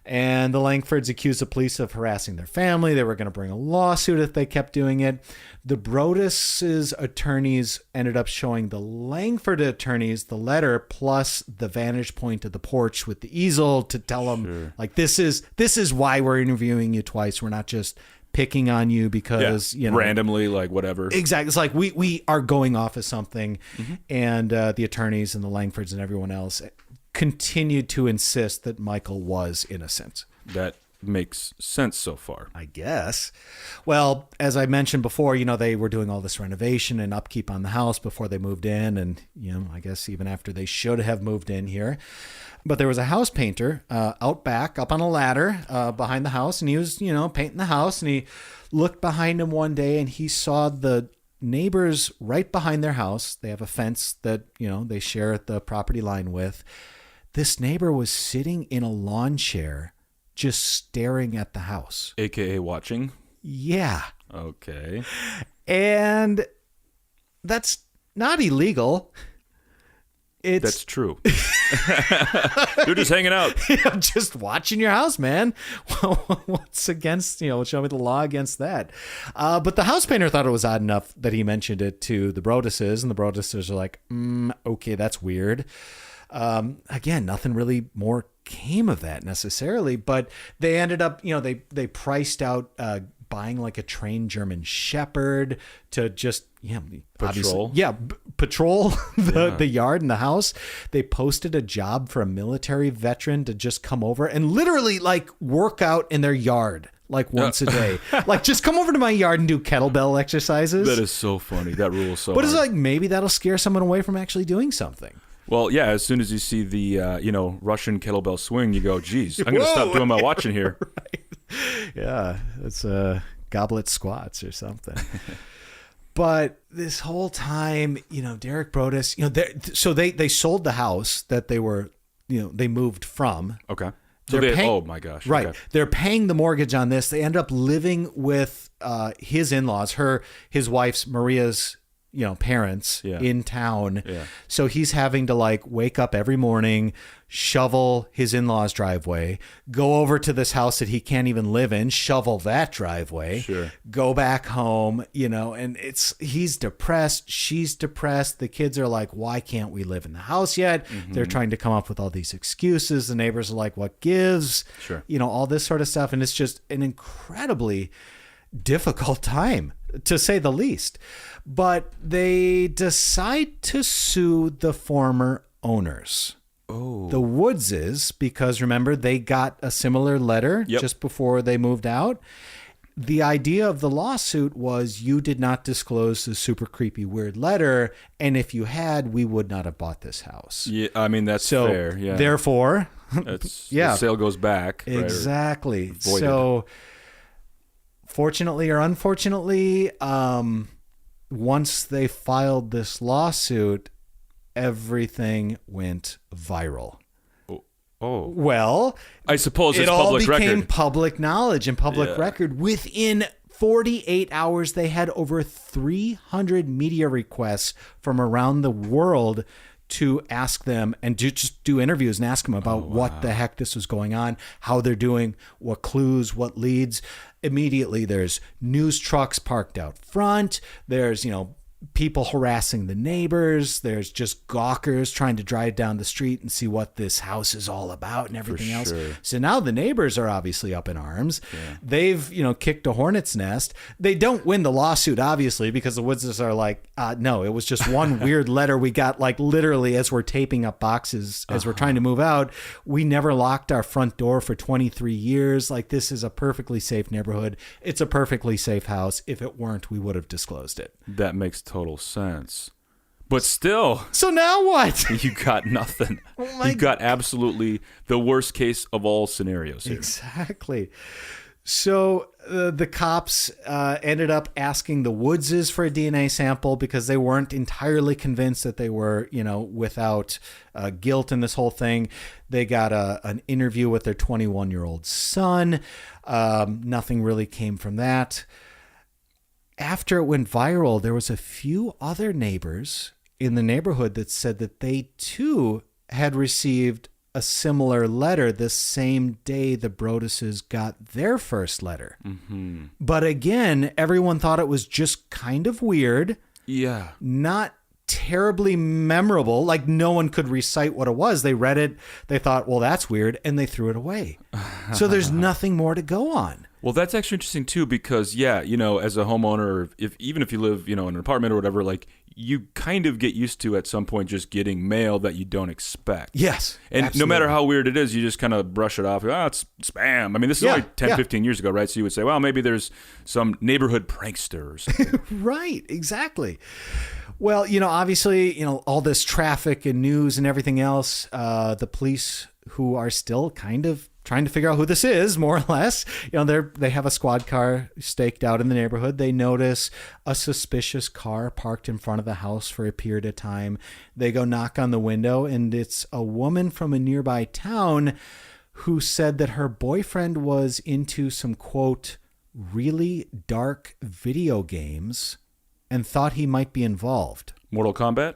[SPEAKER 1] and the Langfords accused the police of harassing their family. They were going to bring a lawsuit if they kept doing it. The Broaddus' attorneys ended up showing the Langford attorneys the letter plus the vantage point of the porch with the easel to tell them, like, this is why we're interviewing you twice. We're not just picking on you because,
[SPEAKER 2] randomly, like whatever.
[SPEAKER 1] Exactly. It's like we are going off of something. And the attorneys and the Langfords and everyone else continued to insist that Michael was innocent.
[SPEAKER 2] That makes sense so far,
[SPEAKER 1] I guess. Well, as I mentioned before, they were doing all this renovation and upkeep on the house before they moved in. And, I guess even after they should have moved in here. But there was a house painter out back, up on a ladder behind the house. And he was, painting the house. And he looked behind him one day and he saw the neighbors right behind their house. They have a fence that, they share the property line with. This neighbor was sitting in a lawn chair just staring at the house.
[SPEAKER 2] AKA watching?
[SPEAKER 1] Yeah.
[SPEAKER 2] Okay.
[SPEAKER 1] And that's not illegal.
[SPEAKER 2] That's true. You're just hanging out.
[SPEAKER 1] Just watching your house, man. What's against, show me the law against that. But the house painter thought it was odd enough that he mentioned it to the Broadduses, and the Broadduses are like, okay, that's weird. Again, nothing really more came of that necessarily, but they ended up, they priced out buying like a trained German Shepherd to just
[SPEAKER 2] patrol.
[SPEAKER 1] Patrol the yard and the house. They posted a job for a military veteran to just come over and literally like work out in their yard like once a day. Like just come over to my yard and do kettlebell exercises.
[SPEAKER 2] That is so funny. That rules so
[SPEAKER 1] But
[SPEAKER 2] hard.
[SPEAKER 1] it's like maybe that'll scare someone away from actually doing something.
[SPEAKER 2] Well, yeah, as soon as you see the, Russian kettlebell swing, you go, geez, I'm going to stop doing my watching here.
[SPEAKER 1] Right. Yeah, it's goblet squats or something. But this whole time, Derek Broaddus, so they sold the house that they were, they moved from.
[SPEAKER 2] Okay. So oh my gosh.
[SPEAKER 1] Right.
[SPEAKER 2] Okay.
[SPEAKER 1] They're paying the mortgage on this. They end up living with his in-laws, his wife's, Maria's, parents in town.
[SPEAKER 2] Yeah.
[SPEAKER 1] So he's having to like wake up every morning, shovel his in-laws' driveway, go over to this house that he can't even live in, shovel that driveway, go back home, and he's depressed. She's depressed. The kids are like, why can't we live in the house yet? They're trying to come up with all these excuses. The neighbors are like, what gives? All this sort of stuff. And it's just an incredibly difficult time, to say the least. But they decide to sue the former owners. Oh. The Woodses, because remember, they got a similar letter just before they moved out. The idea of the lawsuit was you did not disclose the super creepy, weird letter. And if you had, we would not have bought this house.
[SPEAKER 2] Yeah, I mean, that's fair. Yeah.
[SPEAKER 1] Therefore,
[SPEAKER 2] the sale goes back.
[SPEAKER 1] Exactly. Right, so fortunately or unfortunately, once they filed this lawsuit, everything went viral.
[SPEAKER 2] Oh.
[SPEAKER 1] Well,
[SPEAKER 2] I suppose it's
[SPEAKER 1] it all
[SPEAKER 2] public
[SPEAKER 1] became
[SPEAKER 2] record.
[SPEAKER 1] Public knowledge and public record. Within 48 hours, they had over 300 media requests from around the world to ask them and just do interviews and ask them about what the heck this was going on, how they're doing, what clues, what leads. Immediately, there's news trucks parked out front. There's, people harassing the neighbors. There's just gawkers trying to drive down the street and see what this house is all about and everything else. So now the neighbors are obviously up in arms. Yeah. They've, kicked a hornet's nest. They don't win the lawsuit, obviously, because the Woodses are like, no, it was just one weird letter we got, like literally as we're taping up boxes, as we're trying to move out. We never locked our front door for 23 years. Like, this is a perfectly safe neighborhood. It's a perfectly safe house. If it weren't, we would have disclosed it.
[SPEAKER 2] That makes total sense. But still,
[SPEAKER 1] so now what?
[SPEAKER 2] You got nothing. You got absolutely the worst case of all scenarios here.
[SPEAKER 1] Exactly. So the cops ended up asking the Woodses for a DNA sample because they weren't entirely convinced that they were, without guilt in this whole thing. They got an interview with their 21-year-old son. Nothing really came from that. After it went viral, there was a few other neighbors in the neighborhood that said that they too had received a similar letter the same day the Broadduses got their first letter. Mm-hmm. But again, everyone thought it was just kind of weird.
[SPEAKER 2] Yeah.
[SPEAKER 1] Not terribly memorable. Like, no one could recite what it was. They read it. They thought, well, that's weird. And they threw it away. So there's nothing more to go on.
[SPEAKER 2] Well, that's actually interesting too, because yeah, you know, as a homeowner, even if you live, you know, in an apartment or whatever, like you kind of get used to at some point just getting mail that you don't expect.
[SPEAKER 1] Yes.
[SPEAKER 2] And
[SPEAKER 1] absolutely.
[SPEAKER 2] no matter how weird it is, you just kind of brush it off. Oh, it's spam. I mean, this is only 10, 15 years ago, right? So you would say, well, maybe there's some neighborhood prankster or something.
[SPEAKER 1] Right, exactly. Well, you know, obviously, you know, all this traffic and news and everything else, the police, who are still kind of trying to figure out who this is, more or less, you know, they have a squad car staked out in the neighborhood. They notice a suspicious car parked in front of the house for a period of time. They go knock on the window, and it's a woman from a nearby town who said that her boyfriend was into some, quote, really dark video games and thought he might be involved.
[SPEAKER 2] Mortal Kombat?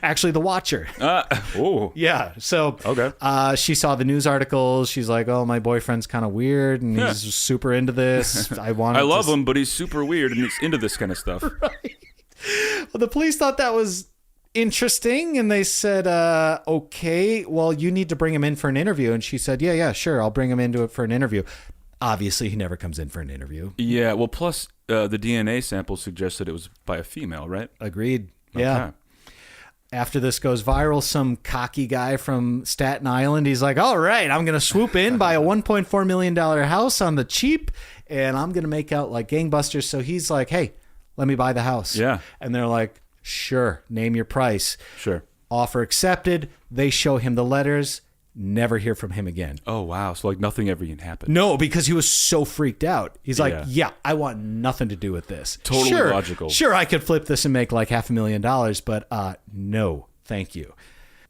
[SPEAKER 1] Actually, The Watcher.
[SPEAKER 2] Oh.
[SPEAKER 1] Yeah. So
[SPEAKER 2] Okay.
[SPEAKER 1] She saw the news articles. She's like, oh, my boyfriend's kind of weird and he's super into this. I
[SPEAKER 2] love him, but he's super weird and he's into this kind of stuff.
[SPEAKER 1] Right. Well, the police thought that was interesting, and they said, okay, well, you need to bring him in for an interview. And she said, yeah, sure. I'll bring him into it for an interview. Obviously, he never comes in for an interview.
[SPEAKER 2] Yeah, well, plus the DNA sample suggested it was by a female, right?
[SPEAKER 1] Agreed. Yeah.
[SPEAKER 2] Okay.
[SPEAKER 1] After this goes viral, some cocky guy from Staten Island, he's like, all right, I'm going to swoop in, buy a $1.4 million house on the cheap, and I'm going to make out like gangbusters. So he's like, hey, let me buy the house.
[SPEAKER 2] Yeah.
[SPEAKER 1] And they're like, sure, name your price.
[SPEAKER 2] Sure.
[SPEAKER 1] Offer accepted. They show him the letters. Never hear from him again.
[SPEAKER 2] Oh, wow. So like nothing ever even happened.
[SPEAKER 1] No, because he was so freaked out. He's like,
[SPEAKER 2] Yeah.
[SPEAKER 1] yeah, I want nothing to do with this.
[SPEAKER 2] Totally
[SPEAKER 1] Sure,
[SPEAKER 2] logical.
[SPEAKER 1] Sure, I could flip this and make like $500,000, but no, thank you.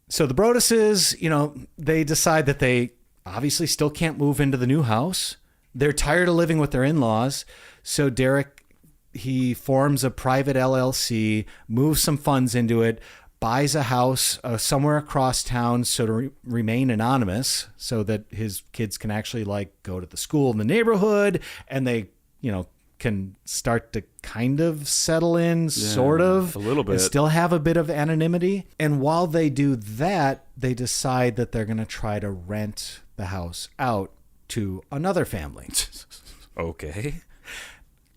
[SPEAKER 1] So the Broadduses, you know, they decide that they obviously still can't move into the new house. They're tired of living with their in-laws. So Derek, he forms a private LLC, moves some funds into it, buys a house somewhere across town so to remain anonymous, so that his kids can actually like go to the school in the neighborhood, and they, you know, can start to kind of settle in, sort of,
[SPEAKER 2] a little bit,
[SPEAKER 1] and still have a bit of anonymity. And while they do that, they decide that they're going to try to rent the house out to another family.
[SPEAKER 2] Okay.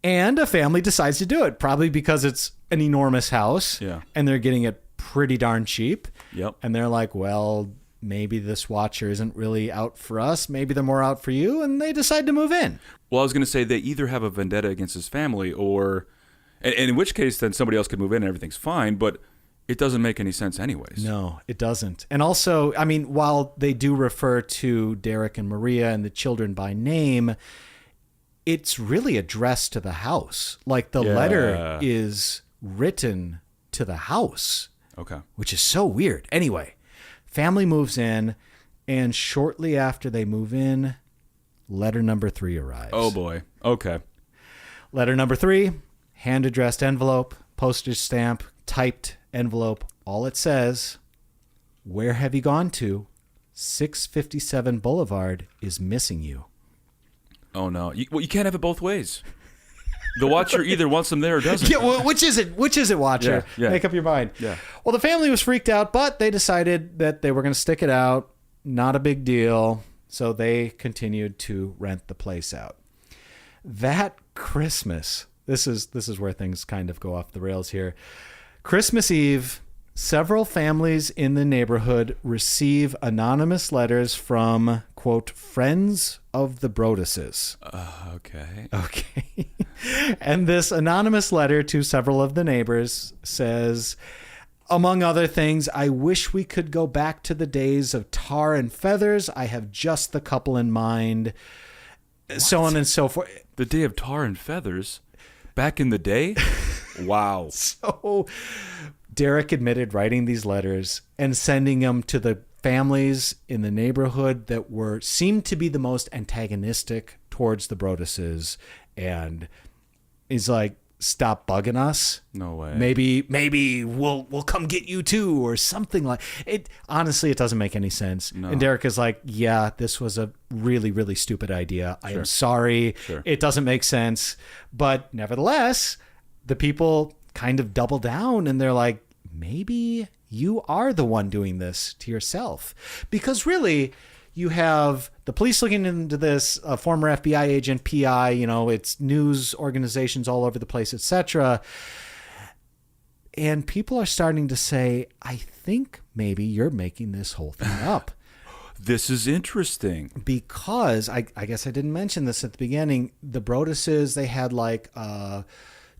[SPEAKER 1] And a family decides to do it, probably because it's an enormous house,
[SPEAKER 2] Yeah.
[SPEAKER 1] and they're getting it pretty darn cheap.
[SPEAKER 2] Yep.
[SPEAKER 1] And they're like, well, maybe this watcher isn't really out for us. Maybe they're more out for you. And they decide to move in.
[SPEAKER 2] Well, I was going to say they either have a vendetta against his family or, and in which case then somebody else could move in and everything's fine, but it doesn't make any sense anyways.
[SPEAKER 1] No, it doesn't. And also, I mean, while they do refer to Derek and Maria and the children by name, it's really addressed to the house. Like the letter is written to the house.
[SPEAKER 2] Okay.
[SPEAKER 1] Which is so weird. Anyway, family moves in, and shortly after they move in, letter number 3 arrives.
[SPEAKER 2] Oh, boy. Okay.
[SPEAKER 1] Letter number 3, hand-addressed envelope, postage stamp, typed envelope. All it says, where have you gone to? 657 Boulevard is missing you.
[SPEAKER 2] Oh, no. Well, you can't have it both ways. The watcher either wants them there or doesn't.
[SPEAKER 1] Yeah, well, which is it? Which is it, watcher?
[SPEAKER 2] Yeah.
[SPEAKER 1] Make up your mind.
[SPEAKER 2] Yeah.
[SPEAKER 1] Well, the family was freaked out, but they decided that they were going to stick it out. Not a big deal. So they continued to rent the place out. That Christmas, this is where things kind of go off the rails here. Christmas Eve, several families in the neighborhood receive anonymous letters from, quote, friends of the Broadduses.
[SPEAKER 2] Okay.
[SPEAKER 1] Okay. And this anonymous letter to several of the neighbors says, among other things, I wish we could go back to the days of tar and feathers. I have just the couple in mind. What? So on and so forth.
[SPEAKER 2] The day of tar and feathers? Back in the day? Wow.
[SPEAKER 1] So Derek admitted writing these letters and sending them to the families in the neighborhood that seemed to be the most antagonistic towards the Broadduses, and he's like, stop bugging us.
[SPEAKER 2] No way.
[SPEAKER 1] Maybe we'll come get you too, or something like it. Honestly, it doesn't make any sense.
[SPEAKER 2] No.
[SPEAKER 1] And Derek is like, yeah, this was a really, really stupid idea. I am sorry.
[SPEAKER 2] Sure.
[SPEAKER 1] It doesn't make sense. But nevertheless, the people kind of double down and they're like, maybe you are the one doing this to yourself. Because really, you have the police looking into this, a former FBI agent, PI, it's news organizations all over the place, etc. And people are starting to say, I think maybe you're making this whole thing up.
[SPEAKER 2] This is interesting.
[SPEAKER 1] Because, I guess I didn't mention this at the beginning, the Broadduses, they had like a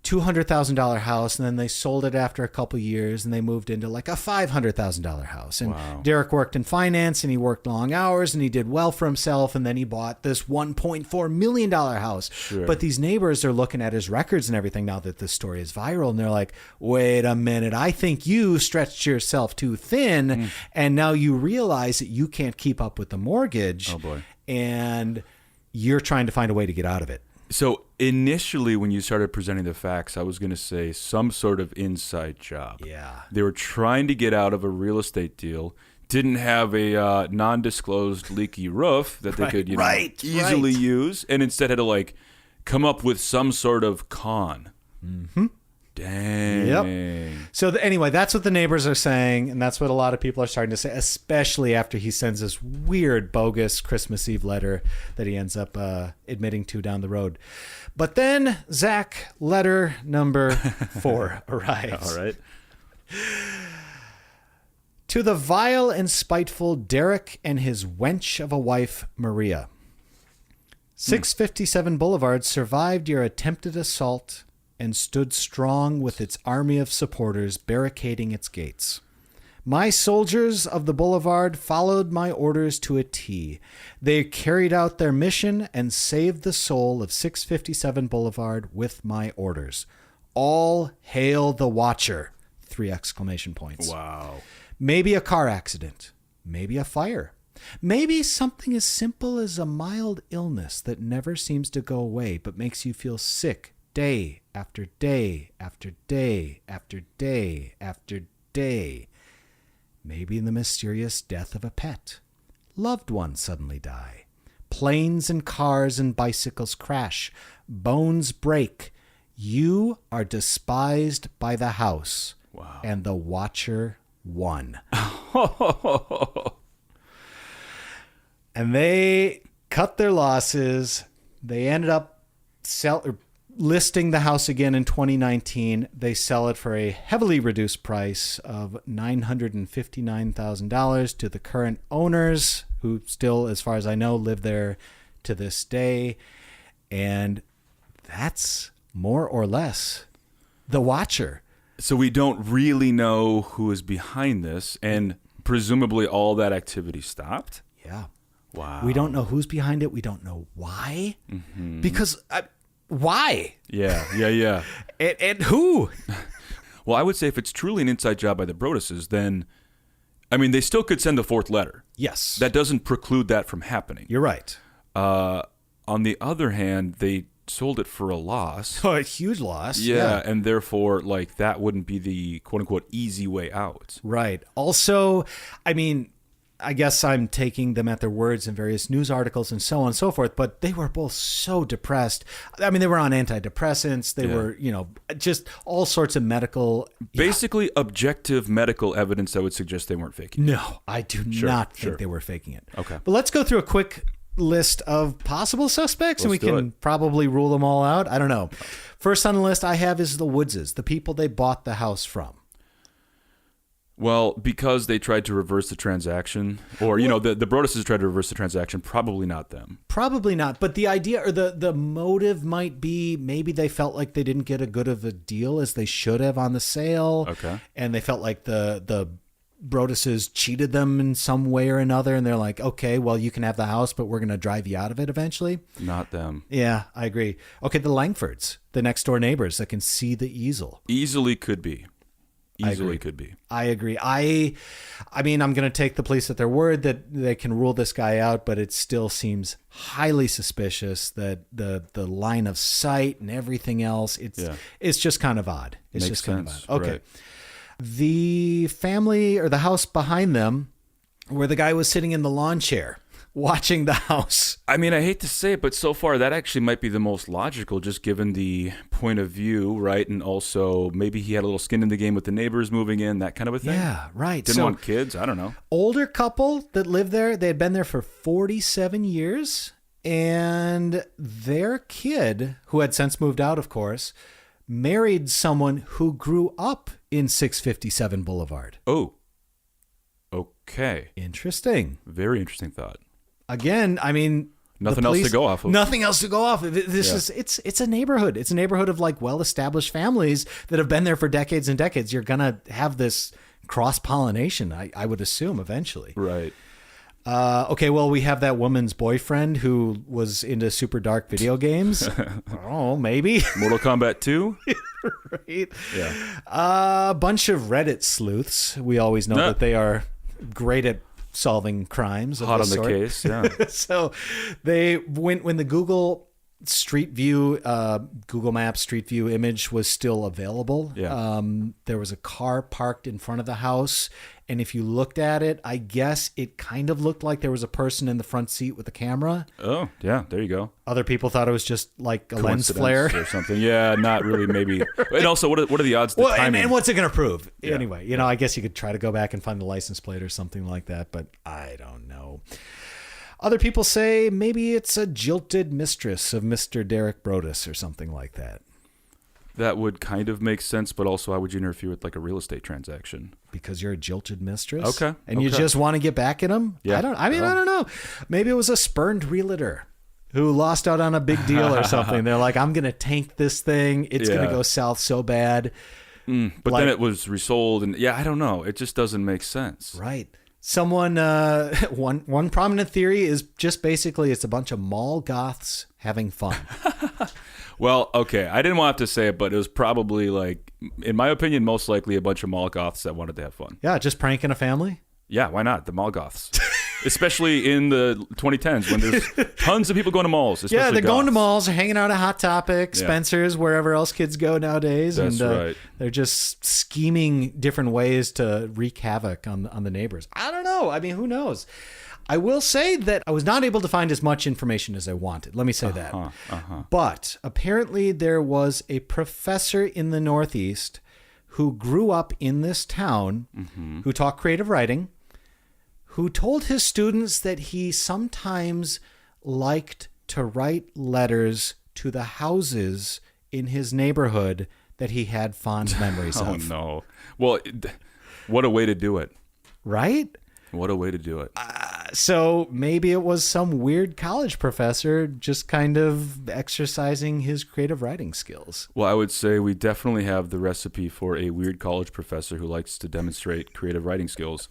[SPEAKER 1] $200,000 house, and then they sold it after a couple years, and they moved into like a $500,000 house. And Derek worked in finance, and he worked long hours, and he did well for himself, and then he bought this $1.4 million house.
[SPEAKER 2] Sure.
[SPEAKER 1] But these neighbors are looking at his records and everything now that this story is viral, and they're like, wait a minute, I think you stretched yourself too thin, and now you realize that you can't keep up with the mortgage.
[SPEAKER 2] Oh, boy.
[SPEAKER 1] And you're trying to find a way to get out of it.
[SPEAKER 2] So initially, when you started presenting the facts, I was going to say some sort of inside job.
[SPEAKER 1] Yeah.
[SPEAKER 2] They were trying to get out of a real estate deal, didn't have a non-disclosed leaky roof that they could easily use, and instead had to like come up with some sort of con.
[SPEAKER 1] Mm-hmm.
[SPEAKER 2] Dang.
[SPEAKER 1] Yep. So anyway, that's what the neighbors are saying, and that's what a lot of people are starting to say, especially after he sends this weird, bogus Christmas Eve letter that he ends up admitting to down the road. But then, Zach, letter number 4 arrives.
[SPEAKER 2] All right.
[SPEAKER 1] To the vile and spiteful Derek and his wench of a wife, Maria. 657 Boulevard survived your attempted assault and stood strong with its army of supporters barricading its gates. My soldiers of the Boulevard followed my orders to a T. They carried out their mission and saved the soul of 657 Boulevard with my orders. All hail the Watcher! 3 exclamation points.
[SPEAKER 2] Wow.
[SPEAKER 1] Maybe a car accident. Maybe a fire. Maybe something as simple as a mild illness that never seems to go away but makes you feel sick day after day after day after day after day. Maybe the mysterious death of a pet. Loved ones suddenly die. Planes and cars and bicycles crash. Bones break. You are despised by the house.
[SPEAKER 2] Wow.
[SPEAKER 1] And the Watcher won. And they cut their losses. They ended up listing the house again in 2019. They sell it for a heavily reduced price of $959,000 to the current owners, who still, as far as I know, live there to this day. And that's more or less the Watcher.
[SPEAKER 2] So we don't really know who is behind this, and presumably all that activity stopped?
[SPEAKER 1] Yeah.
[SPEAKER 2] Wow.
[SPEAKER 1] We don't know who's behind it. We don't know why. Mm-hmm. Because... why?
[SPEAKER 2] Yeah.
[SPEAKER 1] And who?
[SPEAKER 2] Well, I would say if it's truly an inside job by the Broadduses, then, I mean, they still could send the 4th letter.
[SPEAKER 1] Yes.
[SPEAKER 2] That doesn't preclude that from happening.
[SPEAKER 1] You're right.
[SPEAKER 2] On the other hand, they sold it for a loss.
[SPEAKER 1] Oh, a huge loss.
[SPEAKER 2] Yeah, and therefore, like, that wouldn't be the quote-unquote easy way out.
[SPEAKER 1] Right. Also, I mean... I guess I'm taking them at their words in various news articles and so on and so forth, but they were both so depressed. I mean, they were on antidepressants. They were, just all sorts of medical...
[SPEAKER 2] Basically, objective medical evidence that would suggest they weren't faking it.
[SPEAKER 1] No, I do not think they were faking it.
[SPEAKER 2] Okay.
[SPEAKER 1] But let's go through a quick list of possible suspects, and we can probably rule them all out. I don't know. First on the list I have is the Woodses, the people they bought the house from.
[SPEAKER 2] Well, because they tried to reverse the transaction, or, the Broadduses tried to reverse the transaction, probably not them.
[SPEAKER 1] Probably not. But the idea or the motive might be maybe they felt like they didn't get as good of a deal as they should have on the sale.
[SPEAKER 2] Okay.
[SPEAKER 1] And they felt like the Broadduses cheated them in some way or another. And they're like, okay, well, you can have the house, but we're going to drive you out of it eventually.
[SPEAKER 2] Not them.
[SPEAKER 1] Yeah, I agree. Okay, the Langfords, the next door neighbors that can see the easel.
[SPEAKER 2] Easily could be. Easily could be.
[SPEAKER 1] I agree. I mean, I'm going to take the police at their word that they can rule this guy out, but it still seems highly suspicious that the line of sight and everything else, it's just kind of odd. It's
[SPEAKER 2] Makes
[SPEAKER 1] just kind
[SPEAKER 2] sense.
[SPEAKER 1] of odd. Okay.
[SPEAKER 2] Right.
[SPEAKER 1] The family or the house behind them where the guy was sitting in the lawn chair watching the house.
[SPEAKER 2] I mean, I hate to say it, but so far that actually might be the most logical, just given the point of view, right? And also maybe he had a little skin in the game with the neighbors moving in, that kind of a thing.
[SPEAKER 1] Yeah, right.
[SPEAKER 2] Didn't want kids. I don't know.
[SPEAKER 1] Older couple that lived there, they had been there for 47 years. And their kid, who had since moved out, of course, married someone who grew up in 657 Boulevard.
[SPEAKER 2] Oh, okay.
[SPEAKER 1] Interesting.
[SPEAKER 2] Very interesting thought.
[SPEAKER 1] Again, I mean,
[SPEAKER 2] Nothing else to go off of.
[SPEAKER 1] Nothing else to go off of. It's a neighborhood. It's a neighborhood of like well-established families that have been there for decades and decades. You're gonna have this cross-pollination, I would assume, eventually.
[SPEAKER 2] Right.
[SPEAKER 1] Okay, well, we have that woman's boyfriend who was into super dark video games. Oh, maybe.
[SPEAKER 2] Mortal Kombat 2?
[SPEAKER 1] Right.
[SPEAKER 2] Yeah.
[SPEAKER 1] A bunch of Reddit sleuths. We always know that they are great at solving crimes.
[SPEAKER 2] Hot on the case, yeah.
[SPEAKER 1] So they when the Google Street View, Google Maps Street View image was still available.
[SPEAKER 2] Yeah.
[SPEAKER 1] There was a car parked in front of the house. And if you looked at it, I guess it kind of looked like there was a person in the front seat with a camera.
[SPEAKER 2] Oh, yeah, there you go.
[SPEAKER 1] Other people thought it was just like a lens flare
[SPEAKER 2] or something. Yeah, not really, maybe. And also, what are the odds?
[SPEAKER 1] And what's it going to prove?
[SPEAKER 2] Yeah.
[SPEAKER 1] Anyway, I guess you could try to go back and find the license plate or something like that, but I don't know. Other people say maybe it's a jilted mistress of Mr. Derek Broaddus or something like that.
[SPEAKER 2] That would kind of make sense, but also how would you interfere with like a real estate transaction?
[SPEAKER 1] Because you're a jilted mistress?
[SPEAKER 2] Okay.
[SPEAKER 1] And you just want to get back at him?
[SPEAKER 2] Yeah.
[SPEAKER 1] I don't know. Maybe it was a spurned realtor who lost out on a big deal or something. They're like, I'm going to tank this thing. It's going to go south so bad.
[SPEAKER 2] But then it was resold. And I don't know. It just doesn't make sense.
[SPEAKER 1] Right. Someone, one prominent theory is just basically it's a bunch of mall goths having fun.
[SPEAKER 2] Well, okay, I didn't want to say it, but it was probably like, in my opinion, most likely a bunch of mall goths that wanted to have fun.
[SPEAKER 1] Yeah, just pranking a family.
[SPEAKER 2] Yeah, why not? The mall goths. Especially in the 2010s when there's tons of people going to malls.
[SPEAKER 1] Yeah, they're going to
[SPEAKER 2] goths.
[SPEAKER 1] malls, hanging out at Hot Topic, Spencer's, wherever else kids go nowadays.
[SPEAKER 2] That's right.
[SPEAKER 1] They're just scheming different ways to wreak havoc on the neighbors. I don't know. I mean, who knows? I will say that I was not able to find as much information as I wanted. Let me say that. But apparently there was a professor in the Northeast who grew up in this town, who taught creative writing, who told his students that he sometimes liked to write letters to the houses in his neighborhood that he had fond memories of.
[SPEAKER 2] Oh, no. Well, what a way to do it.
[SPEAKER 1] Right?
[SPEAKER 2] What a way to do it.
[SPEAKER 1] So maybe it was some weird college professor just kind of exercising his creative writing skills.
[SPEAKER 2] Well, I would say we definitely have the recipe for a weird college professor who likes to demonstrate creative writing skills.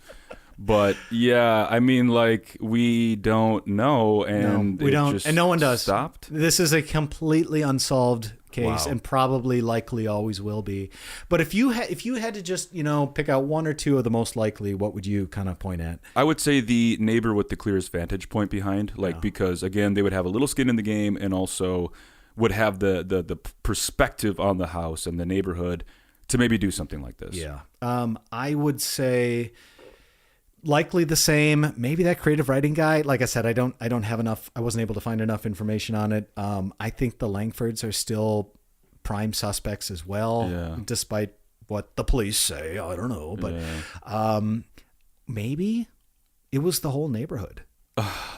[SPEAKER 2] But yeah, I mean, like, we don't know, and
[SPEAKER 1] no, we don't,
[SPEAKER 2] just
[SPEAKER 1] and no one does.
[SPEAKER 2] Stopped.
[SPEAKER 1] This is a completely unsolved case, and probably likely always will be. But if you had to just pick out one or two of the most likely, what would you kind of point at?
[SPEAKER 2] I would say the neighbor with the clearest vantage point behind, because again, they would have a little skin in the game, and also would have the perspective on the house and the neighborhood to maybe do something like this.
[SPEAKER 1] Yeah, I would say. Likely the same. Maybe that creative writing guy. Like I said, I don't have enough. I wasn't able to find enough information on it. I think the Langfords are still prime suspects as well, despite what the police say. I don't know, but maybe it was the whole neighborhood.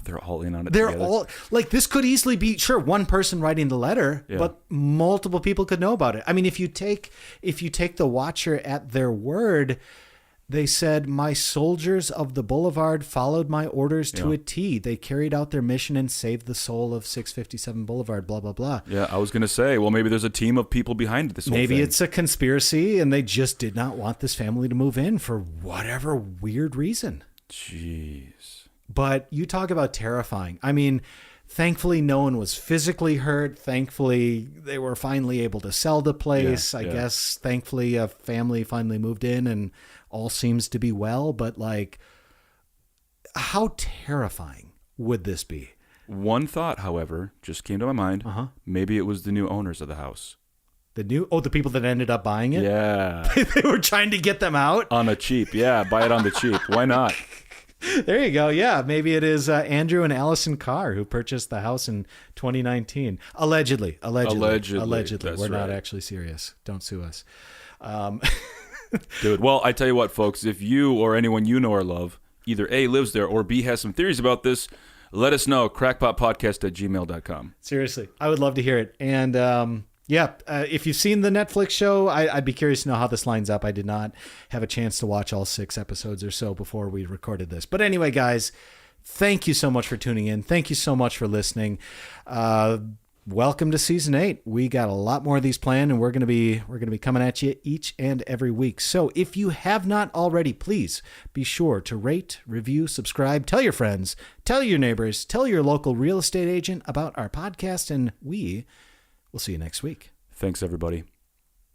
[SPEAKER 2] They're all in on it.
[SPEAKER 1] They're
[SPEAKER 2] together.
[SPEAKER 1] all like, this could easily be one person writing the letter, but multiple people could know about it. I mean, if you take the Watcher at their word. They said, my soldiers of the Boulevard followed my orders to a T. They carried out their mission and saved the soul of 657 Boulevard, blah, blah, blah.
[SPEAKER 2] Yeah, I was going to say, well, maybe there's a team of people behind this whole
[SPEAKER 1] Maybe
[SPEAKER 2] thing.
[SPEAKER 1] it's a conspiracy, and they just did not want this family to move in for whatever weird reason.
[SPEAKER 2] Jeez.
[SPEAKER 1] But you talk about terrifying. I mean, thankfully, no one was physically hurt. Thankfully, they were finally able to sell the place. I guess, thankfully, a family finally moved in, and all seems to be well, but like, how terrifying would this be?
[SPEAKER 2] One thought, however, just came to my mind. Maybe it was the new owners of the house.
[SPEAKER 1] The people that ended up buying it?
[SPEAKER 2] Yeah.
[SPEAKER 1] They were trying to get them out?
[SPEAKER 2] On a cheap, buy it on the cheap. Why not?
[SPEAKER 1] There you go. Yeah, maybe it is Andrew and Allison Carr who purchased the house in 2019. Allegedly.
[SPEAKER 2] That's
[SPEAKER 1] We're not
[SPEAKER 2] right.
[SPEAKER 1] actually serious. Don't sue us.
[SPEAKER 2] Dude, well, I tell you what, folks, if you or anyone you know or love either A, lives there, or B, has some theories about this, let us know. crackpotpodcast@gmail.com.
[SPEAKER 1] Seriously, I would love to hear it. And if you've seen the Netflix show, I'd be curious to know how this lines up. I did not have a chance to watch all 6 episodes or so before we recorded this. But anyway, guys, thank you so much for tuning in. Thank you so much for listening. Welcome to season 8. We got a lot more of these planned, and we're gonna be coming at you each and every week. So if you have not already, please be sure to rate, review, subscribe, tell your friends, tell your neighbors, tell your local real estate agent about our podcast, and we will see you next week.
[SPEAKER 2] Thanks, everybody.